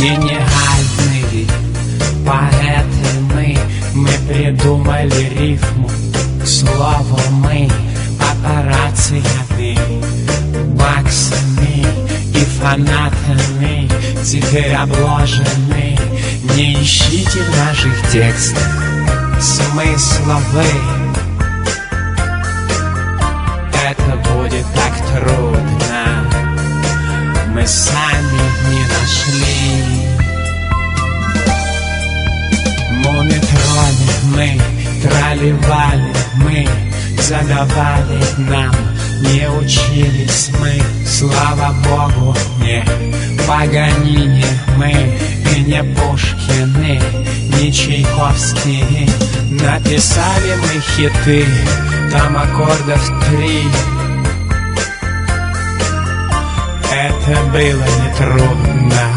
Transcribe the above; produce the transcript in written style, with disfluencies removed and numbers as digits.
Гениальные поэты мы придумали рифму к слову мы. Папарацциями, баксами и фанатами теперь обложены. Не ищите в наших текстах смысловые. Это будет так трудно, мы сами не нашли. Мумитроли мы, тролливали мы, задавали нам, не учились мы, слава Богу, не Паганини мы, и не Пушкины, не Чайковские. Написали мы хиты, там аккордов 3. Это было нетрудно,